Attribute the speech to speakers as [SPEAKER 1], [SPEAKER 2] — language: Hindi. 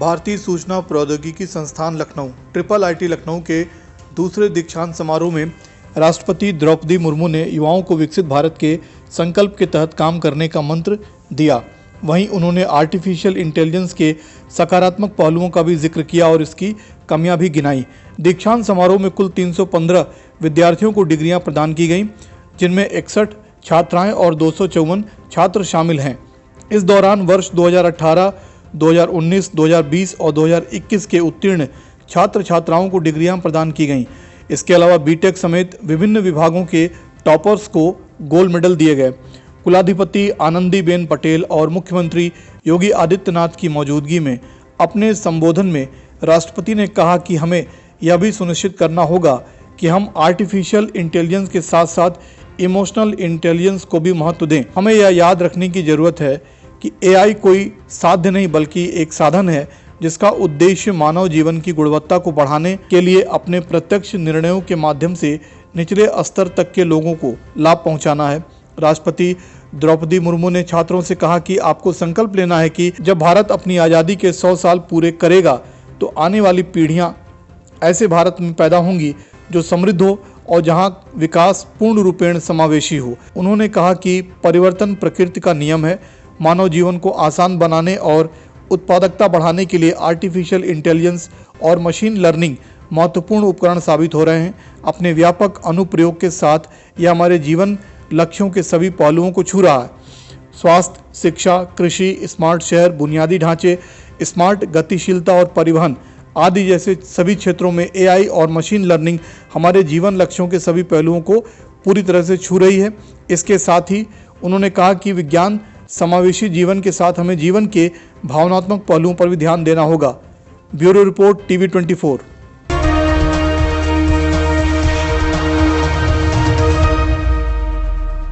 [SPEAKER 1] भारतीय सूचना प्रौद्योगिकी संस्थान लखनऊ ट्रिपल आईटी लखनऊ के दूसरे दीक्षांत समारोह में राष्ट्रपति द्रौपदी मुर्मू ने युवाओं को विकसित भारत के संकल्प के तहत काम करने का मंत्र दिया। वहीं उन्होंने आर्टिफिशियल इंटेलिजेंस के सकारात्मक पहलुओं का भी जिक्र किया और इसकी कमियां भी गिनाई। दीक्षांत समारोह में कुल 315 विद्यार्थियों को डिग्रियां प्रदान की गईं, जिनमें 61 छात्राएं और 254 छात्र शामिल हैं। इस दौरान वर्ष 2018, 2019, 2020 और 2021 के उत्तीर्ण छात्र छात्राओं को डिग्रियां प्रदान की गईं। इसके अलावा बीटेक समेत विभिन्न विभागों के टॉपर्स को गोल्ड मेडल दिए गए। कुलाधिपति आनंदीबेन पटेल और मुख्यमंत्री योगी आदित्यनाथ की मौजूदगी में अपने संबोधन में राष्ट्रपति ने कहा कि हमें यह भी सुनिश्चित करना होगा कि हम आर्टिफिशियल इंटेलिजेंस के साथ साथ इमोशनल इंटेलिजेंस को भी महत्व दें। हमें यह याद रखने की जरूरत है कि एआई कोई साध्य नहीं बल्कि एक साधन है जिसका उद्देश्य मानव जीवन की गुणवत्ता को बढ़ाने के लिए अपने प्रत्यक्ष निर्णयों के माध्यम से निचले स्तर तक के लोगों को लाभ पहुंचाना है। राष्ट्रपति द्रौपदी मुर्मू ने छात्रों से कहा कि आपको संकल्प लेना है कि जब भारत अपनी आज़ादी के 100 साल पूरे करेगा तो आने वाली पीढ़ियां ऐसे भारत में पैदा होंगी जो समृद्ध हो और जहां विकास पूर्ण रूपेण समावेशी हो। उन्होंने कहा कि परिवर्तन प्रकृति का नियम है। मानव जीवन को आसान बनाने और उत्पादकता बढ़ाने के लिए आर्टिफिशियल इंटेलिजेंस और मशीन लर्निंग महत्वपूर्ण उपकरण साबित हो रहे हैं। अपने व्यापक अनुप्रयोग के साथ यह हमारे जीवन लक्ष्यों के सभी पहलुओं को छू रहा है। स्वास्थ्य, शिक्षा, कृषि, स्मार्ट शहर, बुनियादी ढांचे, स्मार्ट गतिशीलता और परिवहन आदि जैसे सभी क्षेत्रों में एआई और मशीन लर्निंग हमारे जीवन लक्ष्यों के सभी पहलुओं को पूरी तरह से छू रही है। इसके साथ ही उन्होंने कहा कि विज्ञान समावेशी जीवन के साथ हमें जीवन के भावनात्मक पहलुओं पर भी ध्यान देना होगा। Bureau report, TV 24।